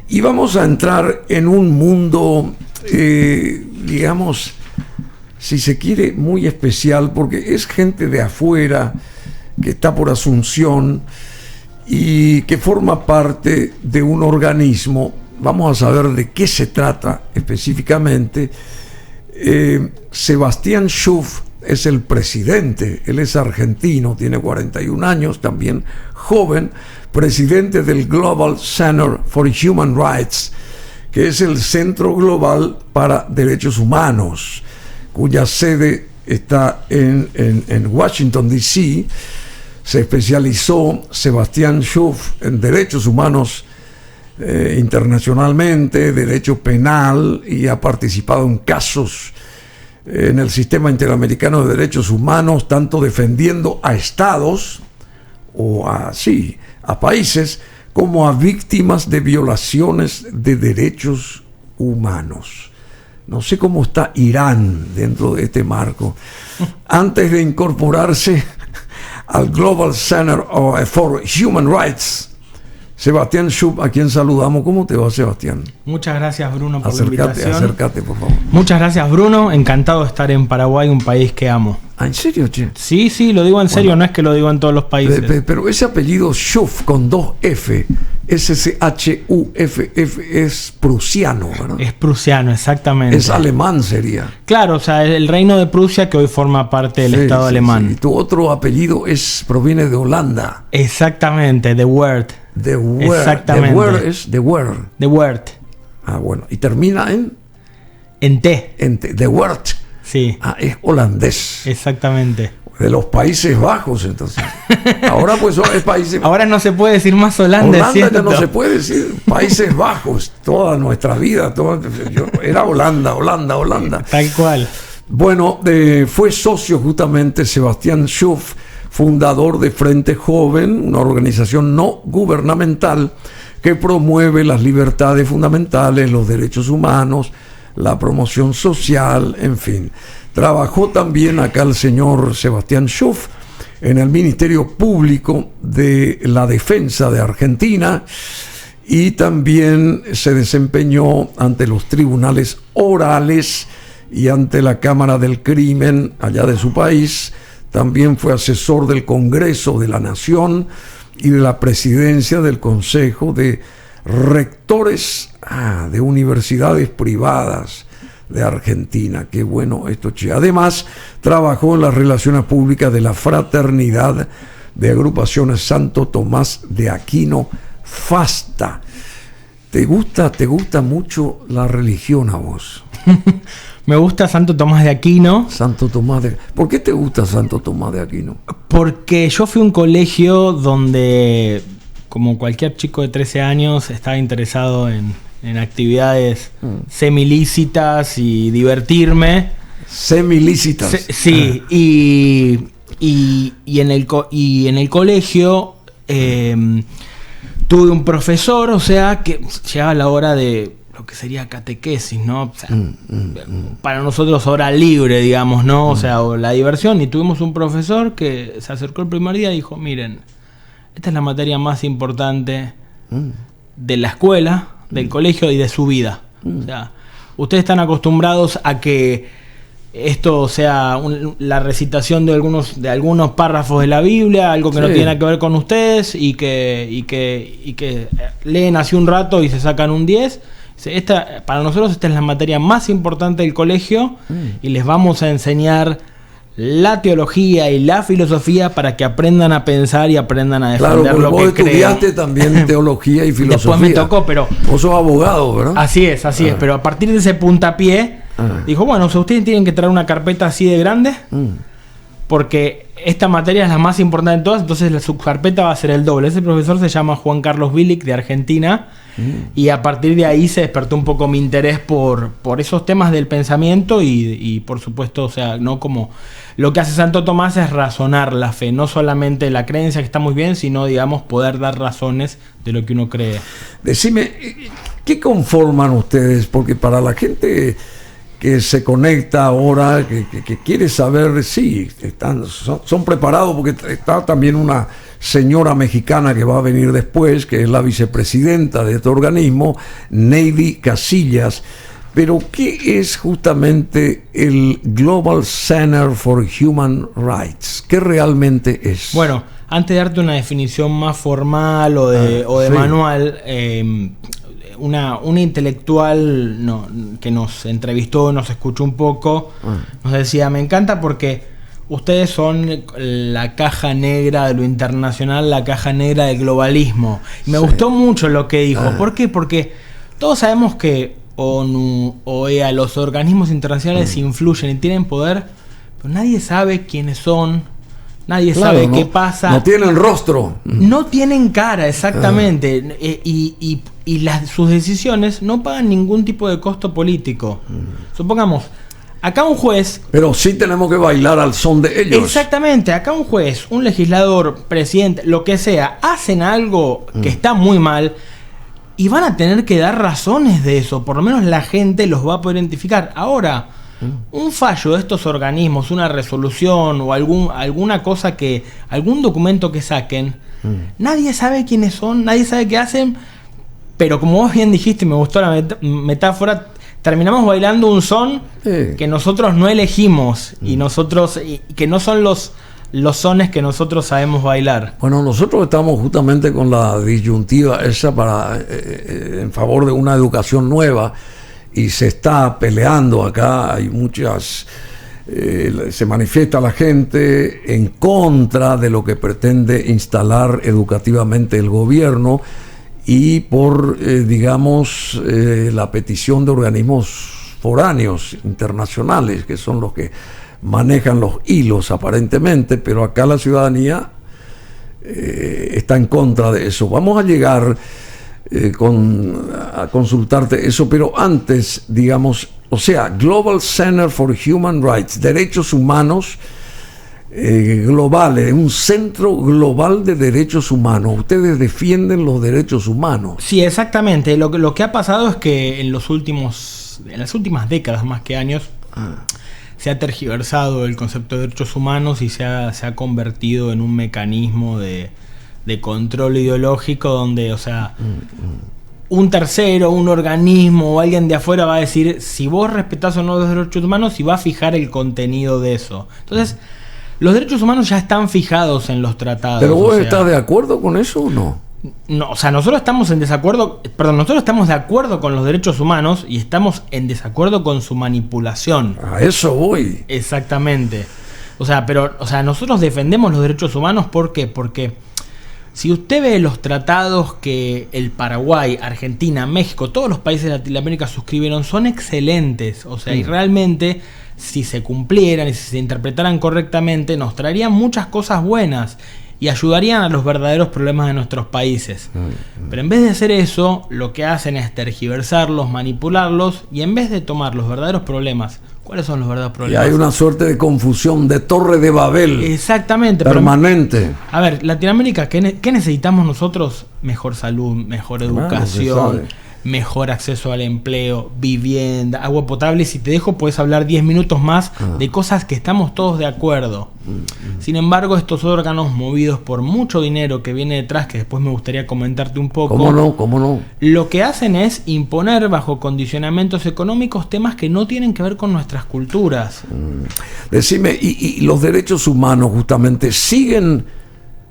Y vamos a entrar en un mundo, digamos, si se quiere, muy especial, porque es gente de afuera que está por Asunción y que forma parte de un organismo. Vamos a saber de qué se trata específicamente. Sebastián Schuff es el presidente, él es argentino, tiene 41 años, también joven, presidente del Global Center for Human Rights, que es el Centro Global para Derechos Humanos, cuya sede está en Washington, D.C. Se especializó Sebastián Schuff en derechos humanos internacionalmente, derecho penal, y ha participado en casos en el sistema interamericano de derechos humanos, tanto defendiendo a estados o a países, como a víctimas de violaciones de derechos humanos. No sé cómo está Irán dentro de este marco. Antes de incorporarse al Global Center for Human Rights, Sebastián Schuff, a quien saludamos. ¿Cómo te va, Sebastián? Muchas gracias, Bruno, por la invitación. Acércate, por favor. Muchas gracias, Bruno. Encantado de estar en Paraguay, un país que amo. ¿Ah, en serio, che? Sí, lo digo en serio, no es que lo digo en todos los países. Pero ese apellido Schuff con 2 F, S-C-H-U-F-F, es prusiano, ¿verdad? Es prusiano, exactamente. Es alemán, sería. Claro, o sea, el reino de Prusia, que hoy forma parte del Estado alemán. Sí. Y tu otro apellido proviene de Holanda. Exactamente, The Word. The Word. Exactamente. The Word es The Word. The Word. Ah, bueno. Y termina en T. En T. The Word. Sí. Ah, es holandés. Exactamente. De los Países Bajos, entonces. Ahora pues es Países. Ahora no se puede decir más Holanda. Holanda ya no se puede decir. Países Bajos. Toda nuestra vida. Era Holanda. Tal cual. Bueno, fue socio justamente Sebastián Schuff, fundador de Frente Joven, una organización no gubernamental que promueve las libertades fundamentales, los derechos humanos, la promoción social, en fin. Trabajó también acá el señor Sebastián Schuff en el Ministerio Público de la Defensa de Argentina, y también se desempeñó ante los tribunales orales y ante la Cámara del Crimen allá de su país. También fue asesor del Congreso de la Nación y de la Presidencia del Consejo de Rectores de universidades privadas de Argentina. Qué bueno esto, che. Además, trabajó en las relaciones públicas de la Fraternidad de Agrupaciones Santo Tomás de Aquino, FASTA. ¿Te gusta mucho la religión a vos? Me gusta Santo Tomás de Aquino. ¿Por qué te gusta Santo Tomás de Aquino? Porque yo fui a un colegio donde, como cualquier chico de 13 años, estaba interesado en semilícitas semilícitas y divertirme. Semilícitas. Sí, y en el colegio tuve un profesor, o sea, que llegaba la hora de lo que sería catequesis, ¿no? O sea, para nosotros hora libre, digamos, ¿no? O sea, o la diversión. Y tuvimos un profesor que se acercó el primer día y dijo: miren, esta es la materia más importante de la escuela, del colegio y de su vida. O sea, ustedes están acostumbrados a que esto sea la recitación de algunos párrafos de la Biblia, algo que no tiene nada que ver con ustedes, y que leen así un rato y se sacan un 10. Para nosotros esta es la materia más importante del colegio, y les vamos a enseñar la teología y la filosofía para que aprendan a pensar y aprendan a defender lo que creen. Vos estudiaste también teología y filosofía. Después me tocó, pero... Vos sos abogado, ¿verdad? Así es, pero a partir de ese puntapié, dijo: bueno, o sea, ustedes tienen que traer una carpeta así de grande, porque esta materia es la más importante de todas, entonces su carpeta va a ser el doble. Ese profesor se llama Juan Carlos Bilic, de Argentina, y a partir de ahí se despertó un poco mi interés por esos temas del pensamiento y por supuesto, o sea, no como lo que hace Santo Tomás es razonar la fe, no solamente la creencia, que está muy bien, sino, digamos, poder dar razones de lo que uno cree. Decime, ¿qué conforman ustedes? Porque para la gente que se conecta ahora, que quiere saber, sí, son preparados, porque está también una señora mexicana que va a venir después, que es la vicepresidenta de este organismo, Neidy Casillas. Pero, ¿qué es justamente el Global Center for Human Rights? ¿Qué realmente es? Bueno, antes de darte una definición más formal o de manual, una intelectual que nos entrevistó, nos escuchó un poco, nos decía, me encanta porque ustedes son la caja negra de lo internacional, la caja negra del globalismo. Y me gustó mucho lo que dijo. ¿Por qué? Porque todos sabemos que ONU, OEA, los organismos internacionales influyen y tienen poder, pero nadie sabe quiénes son, nadie sabe qué pasa. No tienen rostro. No tienen cara, exactamente. Y sus decisiones no pagan ningún tipo de costo político. Supongamos, acá un juez... Pero sí tenemos que bailar al son de ellos. Exactamente, acá un juez, un legislador, presidente, lo que sea, hacen algo que está muy mal y van a tener que dar razones de eso. Por lo menos la gente los va a poder identificar. Ahora, un fallo de estos organismos, una resolución o alguna cosa algún documento que saquen, nadie sabe quiénes son, nadie sabe qué hacen, pero como vos bien dijiste, me gustó la metáfora, terminamos bailando un son que nosotros no elegimos y que no son los sones que nosotros sabemos bailar. Bueno, nosotros estamos justamente con la disyuntiva esa en favor de una educación nueva, y se está peleando acá. Hay muchas... se manifiesta la gente en contra de lo que pretende instalar educativamente el gobierno y por, digamos, la petición de organismos foráneos, internacionales, que son los que manejan los hilos aparentemente, pero acá la ciudadanía está en contra de eso. Vamos a llegar a consultarte eso, pero antes, digamos, o sea, Global Center for Human Rights, derechos humanos globales, un centro global de derechos humanos. Ustedes defienden los derechos humanos. Sí, exactamente. Lo que ha pasado es que en las últimas décadas, más que años, se ha tergiversado el concepto de derechos humanos y se ha convertido en un mecanismo de control ideológico donde, o sea, un tercero, un organismo o alguien de afuera va a decir si vos respetás o no los derechos humanos y va a fijar el contenido de eso. Entonces, los derechos humanos ya están fijados en los tratados. ¿Pero vos estás de acuerdo con eso o no? No, o sea, nosotros estamos de acuerdo con los derechos humanos y estamos en desacuerdo con su manipulación. A eso voy. Exactamente. O sea, nosotros defendemos los derechos humanos, ¿por qué? Porque si usted ve los tratados que el Paraguay, Argentina, México, todos los países de Latinoamérica suscribieron, son excelentes. O sea, y realmente, si se cumplieran y si se interpretaran correctamente, nos traerían muchas cosas buenas y ayudarían a los verdaderos problemas de nuestros países. Pero en vez de hacer eso, lo que hacen es tergiversarlos, manipularlos, y en vez de tomar los verdaderos problemas, ¿cuáles son los verdaderos problemas? Y hay una suerte de confusión, de torre de Babel. Exactamente. Permanente. Pero, a ver, Latinoamérica, ¿qué necesitamos nosotros? Mejor salud, mejor educación, mejor acceso al empleo, vivienda, agua potable. Si te dejo, puedes hablar 10 minutos más de cosas que estamos todos de acuerdo. Sin embargo, estos órganos movidos por mucho dinero que viene detrás, que después me gustaría comentarte un poco. ¿Cómo no? Lo que hacen es imponer bajo condicionamientos económicos temas que no tienen que ver con nuestras culturas. Decime, ¿y los derechos humanos justamente siguen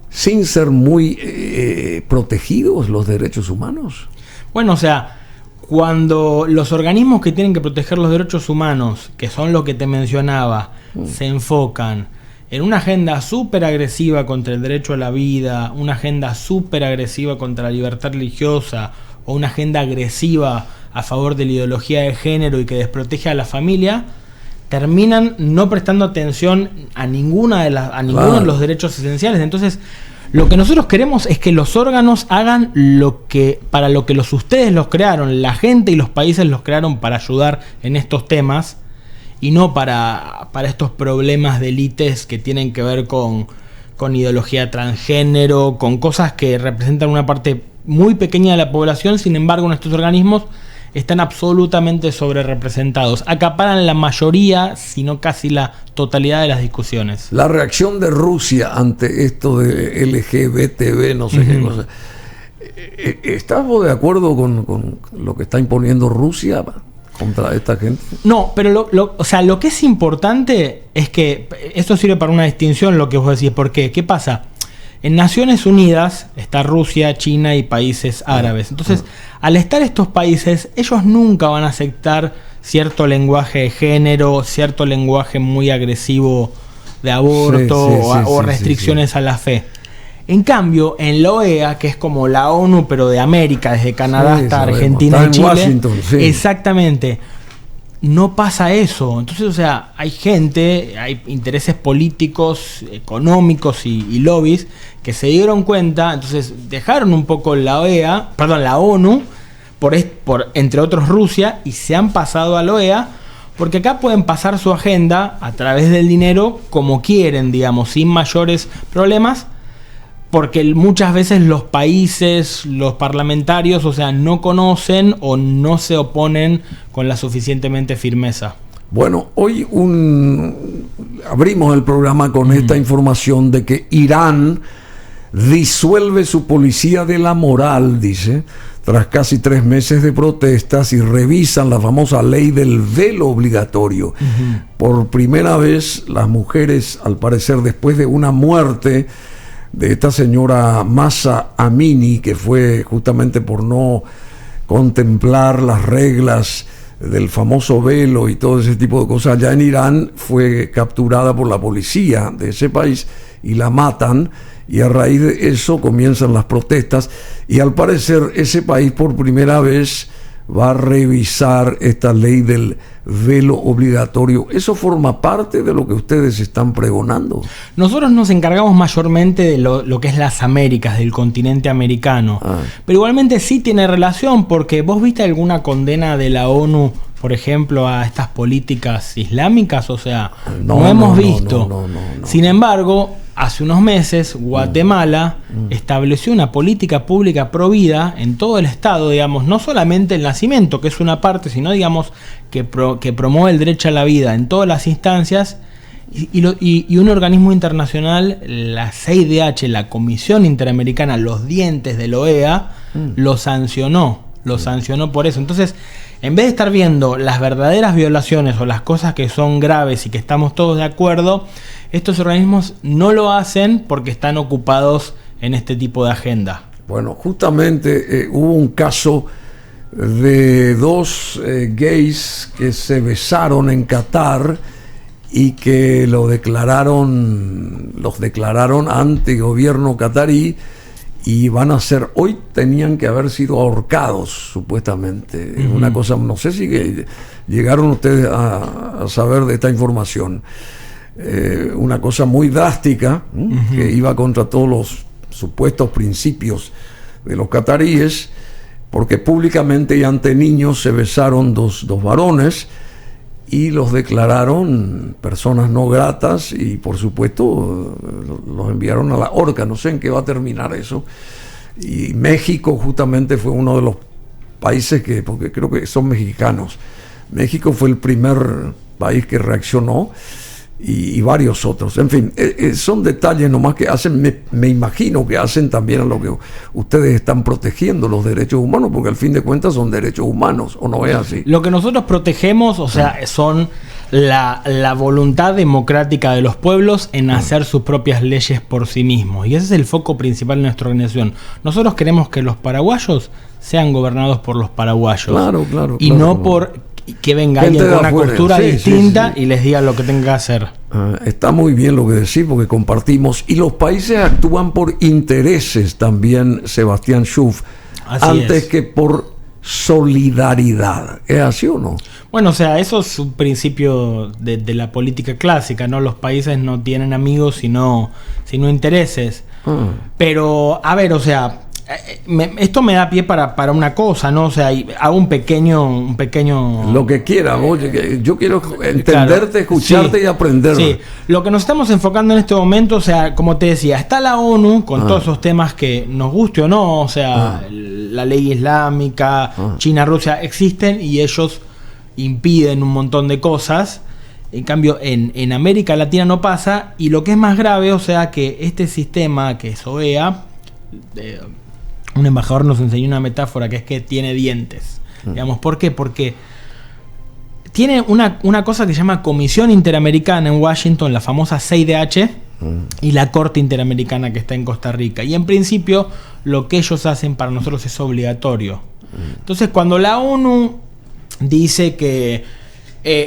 sin ser muy protegidos los derechos humanos? Bueno, o sea, cuando los organismos que tienen que proteger los derechos humanos, que son lo que te mencionaba, se enfocan en una agenda súper agresiva contra el derecho a la vida, una agenda súper agresiva contra la libertad religiosa, o una agenda agresiva a favor de la ideología de género y que desprotege a la familia, terminan no prestando atención a ninguno de los derechos esenciales. Entonces, lo que nosotros queremos es que los órganos hagan para lo que ustedes los crearon, la gente y los países los crearon para ayudar en estos temas, y no para estos problemas de élites que tienen que ver con ideología transgénero, con cosas que representan una parte muy pequeña de la población. Sin embargo, en estos organismos están absolutamente sobrerepresentados. Acaparan la mayoría, si no casi la totalidad de las discusiones. La reacción de Rusia ante esto de LGBTB, no sé qué cosa. ¿Estamos de acuerdo con lo que está imponiendo Rusia contra esta gente? No, pero lo que es importante es que esto sirve para una distinción, lo que vos decís. ¿Por qué? ¿Qué pasa? En Naciones Unidas está Rusia, China y países árabes. Entonces, al estar estos países, ellos nunca van a aceptar cierto lenguaje de género, cierto lenguaje muy agresivo de aborto o restricciones a la fe. En cambio, en la OEA, que es como la ONU, pero de América, desde Canadá hasta Argentina y Chile, Washington, exactamente, no pasa eso. Entonces, o sea, hay gente, hay intereses políticos, económicos y lobbies que se dieron cuenta, entonces dejaron un poco la ONU, por entre otros Rusia, y se han pasado a la OEA, porque acá pueden pasar su agenda a través del dinero como quieren, digamos, sin mayores problemas, porque muchas veces los países, los parlamentarios, o sea, no conocen o no se oponen con la suficientemente firmeza. Bueno, hoy abrimos el programa con esta información de que Irán disuelve su policía de la moral, dice, tras casi 3 meses de protestas, y revisan la famosa ley del velo obligatorio. Por primera vez, las mujeres, al parecer, después de una muerte de esta señora Mahsa Amini, que fue justamente por no contemplar las reglas del famoso velo y todo ese tipo de cosas, allá en Irán, fue capturada por la policía de ese país y la matan, y a raíz de eso comienzan las protestas, y al parecer ese país por primera vez va a revisar esta ley del velo obligatorio. ¿Eso forma parte de lo que ustedes están pregonando? Nosotros nos encargamos mayormente de lo que es las Américas, del continente americano. Pero igualmente sí tiene relación, porque vos viste alguna condena de la ONU, por ejemplo, a estas políticas islámicas. O sea, no hemos visto. No. Sin embargo, hace unos meses Guatemala estableció una política pública pro vida en todo el estado, digamos, no solamente el nacimiento, que es una parte, sino, digamos, que promueve el derecho a la vida en todas las instancias, y un organismo internacional, la CIDH, la Comisión Interamericana, los dientes de la OEA, lo sancionó por eso. Entonces, en vez de estar viendo las verdaderas violaciones o las cosas que son graves y que estamos todos de acuerdo, estos organismos no lo hacen porque están ocupados en este tipo de agenda. Bueno, justamente hubo un caso de 2 gays que se besaron en Qatar y que los declararon ante gobierno qatarí, y van a ser, hoy tenían que haber sido ahorcados, supuestamente. Una cosa, no sé si llegaron ustedes a saber de esta información. Una cosa muy drástica, que iba contra todos los supuestos principios de los cataríes, porque públicamente y ante niños se besaron dos varones y los declararon personas no gratas, y por supuesto los enviaron a la horca. No sé en qué va a terminar eso. Y México justamente fue uno de los países porque creo que son mexicanos. México fue el primer país que reaccionó, y varios otros. En fin, son detalles nomás que hacen, me imagino que hacen también a lo que ustedes están protegiendo, los derechos humanos, porque al fin de cuentas son derechos humanos, ¿o no es así? Lo que nosotros protegemos, o sea, son la voluntad democrática de los pueblos en hacer sus propias leyes por sí mismos, y ese es el foco principal de nuestra organización. Nosotros queremos que los paraguayos sean gobernados por los paraguayos, claro, y no por que venga alguien con una cultura distinta y les diga lo que tenga que hacer. Está muy bien lo que decís, porque compartimos, y los países actúan por intereses también, Sebastián Schuff, antes que por solidaridad. ¿Es así o no? Bueno, o sea, eso es un principio de la política clásica, ¿no? Los países no tienen amigos sino intereses. Pero, a ver, o sea, esto me da pie para una cosa, ¿no? O sea, hago un pequeño... Lo que quiera, yo quiero entenderte, claro, escucharte, sí, y aprender. Sí, lo que nos estamos enfocando en este momento, o sea, como te decía, está la ONU con todos esos temas que nos guste o no, o sea, la ley islámica, China, Rusia, existen y ellos impiden un montón de cosas. En cambio, en América Latina no pasa, y lo que es más grave, o sea, que este sistema que es OEA... un embajador nos enseñó una metáfora que es que tiene dientes. Digamos, ¿por qué? Porque tiene una cosa que se llama Comisión Interamericana en Washington, la famosa CIDH, y la Corte Interamericana que está en Costa Rica. Y en principio lo que ellos hacen para nosotros es obligatorio. Entonces, cuando la ONU dice que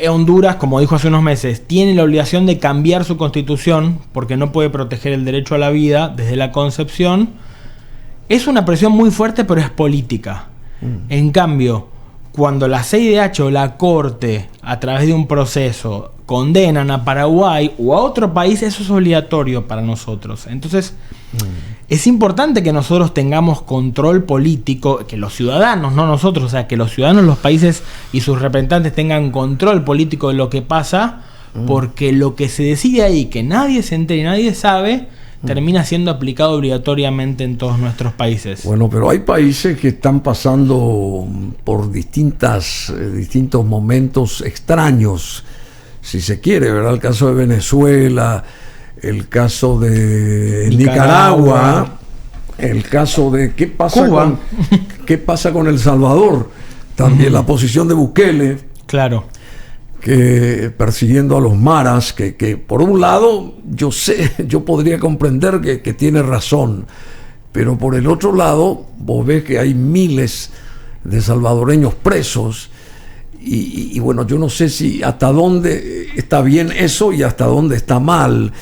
Honduras, como dijo hace unos meses, tiene la obligación de cambiar su constitución porque no puede proteger el derecho a la vida desde la concepción, es una presión muy fuerte, pero es política. En cambio, cuando la CIDH o la Corte, a través de un proceso, condenan a Paraguay o a otro país, eso es obligatorio para nosotros. Entonces, es importante que nosotros tengamos control político, que los ciudadanos, no nosotros, o sea, que los ciudadanos, los países y sus representantes tengan control político de lo que pasa, porque lo que se decide ahí, que nadie se entere y nadie sabe, termina siendo aplicado obligatoriamente en todos nuestros países. Bueno, pero hay países que están pasando por distintos momentos extraños, si se quiere, ¿verdad? El caso de Venezuela, el caso de Nicaragua, el caso de ¿qué pasa con El Salvador? También la posición de Bukele. Claro. Que persiguiendo a los maras, que por un lado yo podría comprender que tiene razón, pero por el otro lado vos ves que hay miles de salvadoreños presos y bueno, yo no sé si hasta dónde está bien eso y hasta dónde está mal.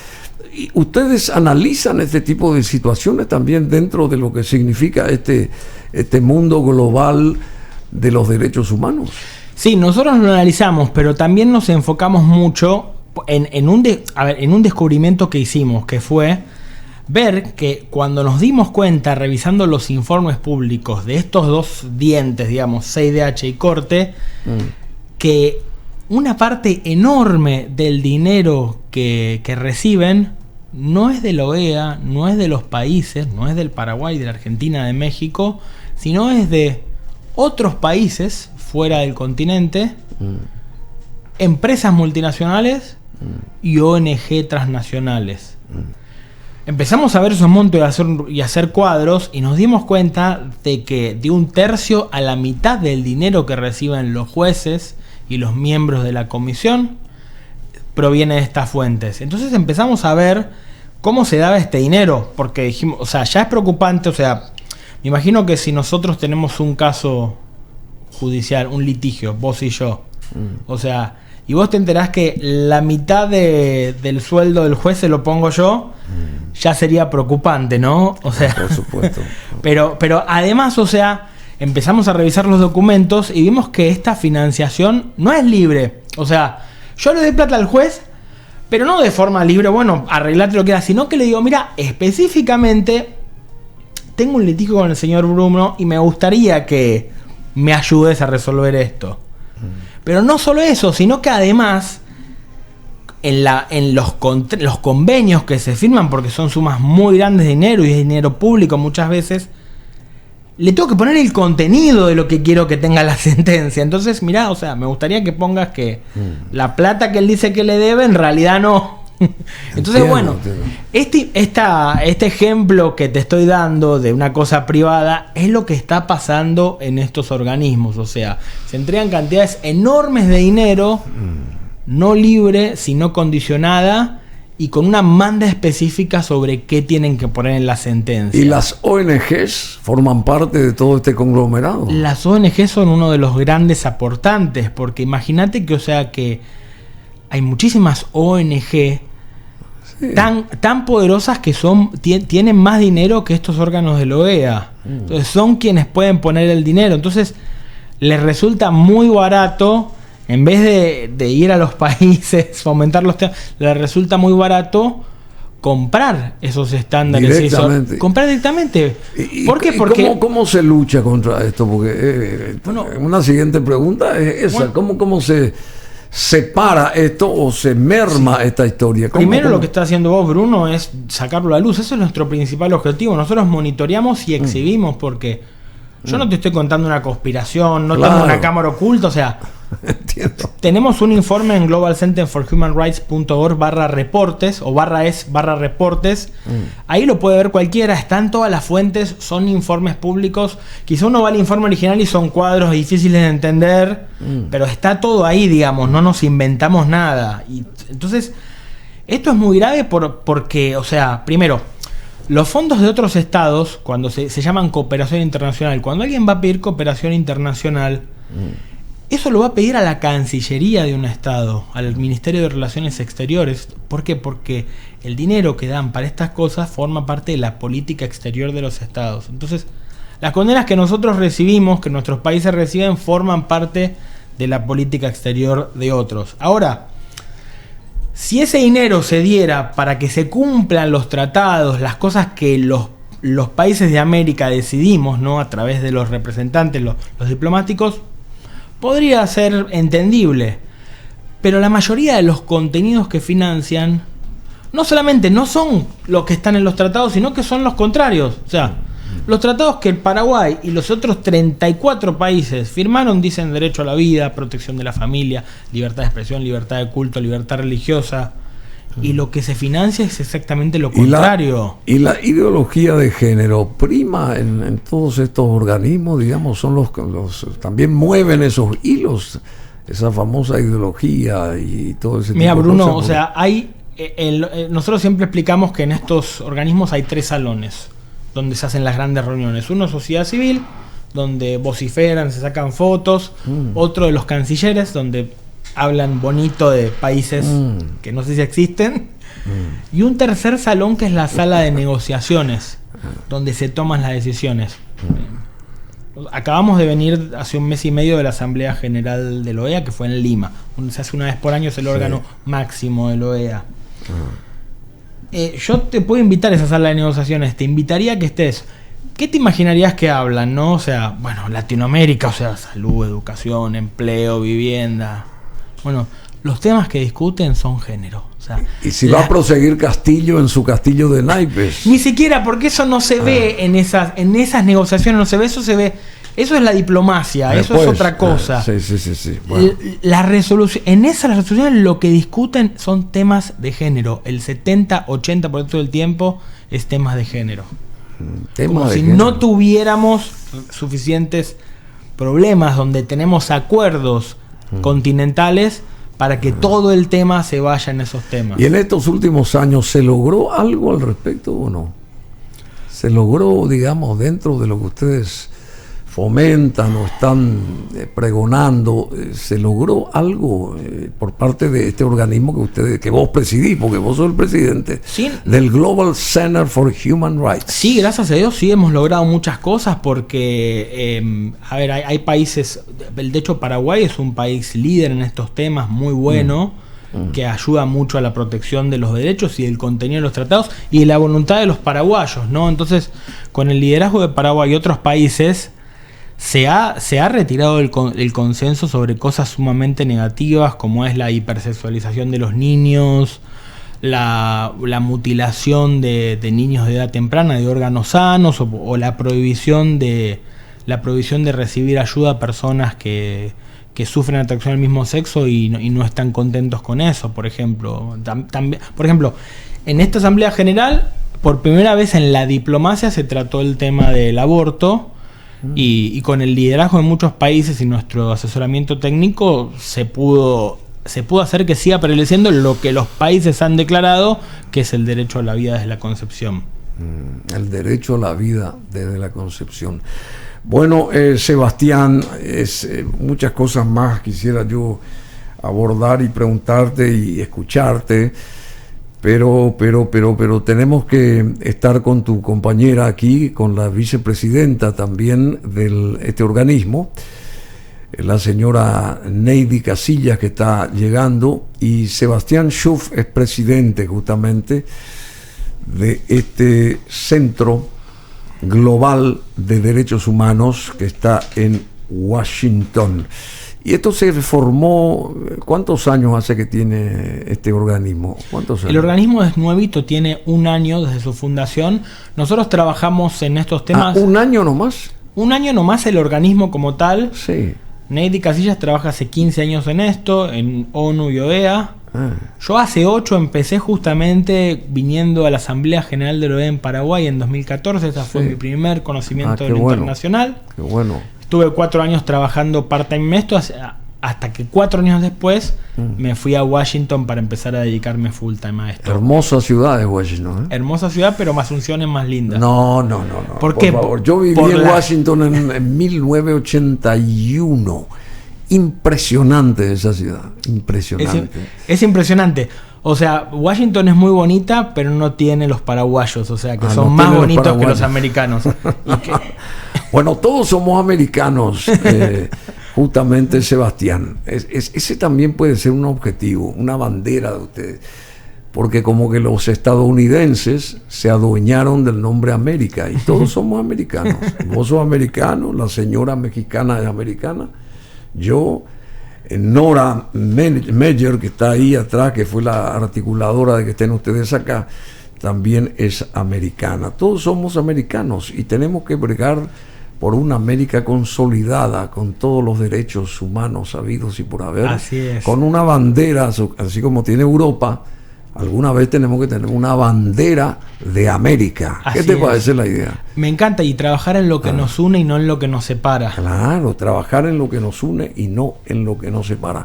Y ustedes analizan este tipo de situaciones también dentro de lo que significa este mundo global de los derechos humanos. Sí, nosotros lo analizamos, pero también nos enfocamos mucho en un descubrimiento que hicimos, que fue ver que cuando nos dimos cuenta, revisando los informes públicos de estos dos dientes, digamos, CIDH y Corte, que una parte enorme del dinero que reciben no es de la OEA, no es de los países, no es del Paraguay, de la Argentina, de México, sino es de otros países fuera del continente, empresas multinacionales y ONG transnacionales. Empezamos a ver esos montos y hacer cuadros y nos dimos cuenta de que de 1/3 a la mitad del dinero que reciben los jueces y los miembros de la comisión proviene de estas fuentes. Entonces empezamos a ver cómo se daba este dinero, porque dijimos, o sea, ya es preocupante, o sea, me imagino que si nosotros tenemos un caso judicial, un litigio, vos y yo, o sea, y vos te enterás que la mitad del sueldo del juez se lo pongo yo, ya sería preocupante, ¿no? O sea, por supuesto. Pero además, o sea, empezamos a revisar los documentos y vimos que esta financiación no es libre. O sea, yo le doy plata al juez, pero no de forma libre, bueno, arreglate lo que da, sino que le digo, mira, específicamente tengo un litigio con el señor Bruno y me gustaría que me ayudes a resolver esto. Pero no solo eso, sino que además en los convenios que se firman, porque son sumas muy grandes de dinero y es dinero público muchas veces, le tengo que poner el contenido de lo que quiero que tenga la sentencia. Entonces, mirá, o sea, me gustaría que pongas que la plata que él dice que le debe, en realidad no. Entonces, entiendo. Este ejemplo que te estoy dando de una cosa privada es lo que está pasando en estos organismos. O sea, se entregan cantidades enormes de dinero, no libre, sino condicionada, y con una manda específica sobre qué tienen que poner en la sentencia. ¿Y las ONGs forman parte de todo este conglomerado? Las ONGs son uno de los grandes aportantes, porque imagínate que, o sea, que hay muchísimas ONG tan poderosas que tienen más dinero que estos órganos de la OEA. Entonces son quienes pueden poner el dinero. Entonces les resulta muy barato, en vez de ir a los países, fomentar los temas, les resulta muy barato comprar esos estándares. Directamente. Comprar directamente. ¿Por qué? Porque ¿Cómo se lucha contra esto? Porque una siguiente pregunta es esa. ¿Cómo se separa esto o se merma esta historia? Primero lo que está haciendo vos, Bruno, es sacarlo a la luz. Eso es nuestro principal objetivo. Nosotros monitoreamos y exhibimos porque yo no te estoy contando una conspiración, no tengo una cámara oculta, o sea, entiendo. Tenemos un informe en globalcenterforhumanrights.org/reportes o /reportes. Ahí lo puede ver cualquiera, están todas las fuentes, son informes públicos. Quizá uno va al informe original y son cuadros difíciles de entender, pero está todo ahí, digamos, no nos inventamos nada. Y entonces, esto es muy grave porque, o sea, primero, los fondos de otros estados, cuando se llaman cooperación internacional, cuando alguien va a pedir cooperación internacional, eso lo va a pedir a la Cancillería de un estado, al Ministerio de Relaciones Exteriores. ¿Por qué? Porque el dinero que dan para estas cosas forma parte de la política exterior de los estados. Entonces, las condenas que nosotros recibimos, que nuestros países reciben, forman parte de la política exterior de otros. Ahora, si ese dinero se diera para que se cumplan los tratados, las cosas que los países de América decidimos, ¿no?, a través de los representantes, los diplomáticos, podría ser entendible. Pero la mayoría de los contenidos que financian no solamente no son los que están en los tratados, sino que son los contrarios. O sea, los tratados que el Paraguay y los otros 34 países firmaron dicen derecho a la vida, protección de la familia, libertad de expresión, libertad de culto, libertad religiosa. Y lo que se financia es exactamente lo contrario. Y la ideología de género prima en todos estos organismos, digamos, son los también mueven esos hilos, esa famosa ideología y todo ese tipo de cosas. Mira, Bruno, o sea, nosotros siempre explicamos que en estos organismos hay 3 salones donde se hacen las grandes reuniones. Uno es sociedad civil, donde vociferan, se sacan fotos. Otro de los cancilleres, donde hablan bonito de países que no sé si existen. Y un tercer salón que es la sala de negociaciones, donde se toman las decisiones. Acabamos de venir hace un mes y medio de la Asamblea General de la OEA, que fue en Lima. Se hace una vez por año, es el órgano máximo de la OEA. Yo te puedo invitar a esa sala de negociaciones, te invitaría a que estés. ¿Qué te imaginarías que hablan, no? O sea, bueno, Latinoamérica, o sea, salud, educación, empleo, vivienda. Bueno, los temas que discuten son género. O sea, y si va a proseguir Castillo en su castillo de naipes. Ni siquiera, porque eso no se ve en esas negociaciones, no se ve, eso se ve. Eso es la diplomacia, después, eso es otra cosa. Sí. Bueno. Las resoluciones lo que discuten son temas de género. El 70-80% del tiempo es temas de género. Como si no tuviéramos suficientes problemas donde tenemos acuerdos continentales para que todo el tema se vaya en esos temas. ¿Y en estos últimos años se logró algo al respecto o no? ¿Se logró, digamos, dentro de lo que ustedes fomentan o están pregonando, se logró algo por parte de este organismo que vos presidís, porque vos sos el presidente del Global Center for Human Rights? Sí, gracias a Dios sí hemos logrado muchas cosas porque, hay países, de hecho Paraguay es un país líder en estos temas, muy bueno, que ayuda mucho a la protección de los derechos y del contenido de los tratados y de la voluntad de los paraguayos, ¿no? Entonces, con el liderazgo de Paraguay y otros países, se ha retirado el consenso sobre cosas sumamente negativas como es la hipersexualización de los niños, la mutilación de niños de edad temprana de órganos sanos o la prohibición de recibir ayuda a personas que sufren atracción al mismo sexo y no están contentos con eso, por ejemplo. Por ejemplo, en esta Asamblea General, por primera vez en la diplomacia se trató el tema del aborto. Y con el liderazgo de muchos países y nuestro asesoramiento técnico se pudo hacer que siga prevaleciendo lo que los países han declarado, que es el derecho a la vida desde la concepción. El derecho a la vida desde la concepción. Bueno, Sebastián, muchas cosas más quisiera yo abordar y preguntarte y escucharte. Pero tenemos que estar con tu compañera aquí, con la vicepresidenta también de este organismo, la señora Neidy Casillas, que está llegando, y Sebastián Schuff es presidente justamente de este centro global de derechos humanos que está en Washington. Y esto se formó, ¿cuántos años hace que tiene este organismo? ¿Cuántos años? El organismo es nuevito, tiene 1 año desde su fundación. Nosotros trabajamos en estos temas. ¿Un año nomás? 1 año nomás el organismo como tal. Sí. Neidy Casillas trabaja hace 15 años en esto, en ONU y OEA. Yo hace 8 empecé justamente viniendo a la Asamblea General de la OEA en Paraguay en 2014. Ese fue mi primer conocimiento de lo internacional. Qué bueno. Estuve 4 años trabajando part-time en esto hasta que 4 años después me fui a Washington para empezar a dedicarme full-time a esto. Hermosa ciudad es Washington, ¿eh? Hermosa ciudad, pero más Asunción es más linda. No. ¿Por qué? Favor. Yo viví en Washington en 1981. Impresionante esa ciudad, impresionante. Es impresionante. O sea, Washington es muy bonita, pero no tiene los paraguayos, o sea, que son más bonitos que los americanos. Bueno, todos somos americanos, justamente Sebastián. Ese también puede ser un objetivo, una bandera de ustedes. Porque como que los estadounidenses se adueñaron del nombre América y todos somos americanos. Vos sos americano, la señora mexicana es americana. Yo, Nora Meyer, que está ahí atrás, que fue la articuladora de que estén ustedes acá, también es americana. Todos somos americanos y tenemos que bregar por una América consolidada, con todos los derechos humanos habidos y por haber. Así es. Con una bandera, así como tiene Europa. Alguna vez tenemos que tener una bandera de América. ¿Qué te parece la idea? Me encanta, y trabajar en lo que nos une y no en lo que nos separa. Claro, trabajar en lo que nos une y no en lo que nos separa.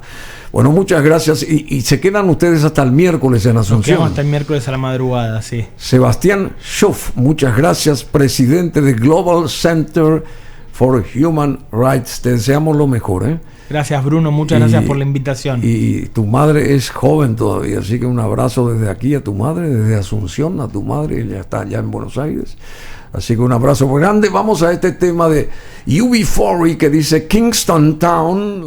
Bueno, muchas gracias. Y se quedan ustedes hasta el miércoles en Asunción. Nos quedamos hasta el miércoles a la madrugada, sí. Sebastián Schuff, muchas gracias, presidente de Global Center for Human Rights. Te deseamos lo mejor, ¿eh? Gracias, Bruno, muchas gracias por la invitación. Y tu madre es joven todavía, así que un abrazo desde aquí a tu madre, desde Asunción a tu madre, ella está allá en Buenos Aires. Así que un abrazo muy grande. Vamos a este tema de UB40 que dice Kingston Town.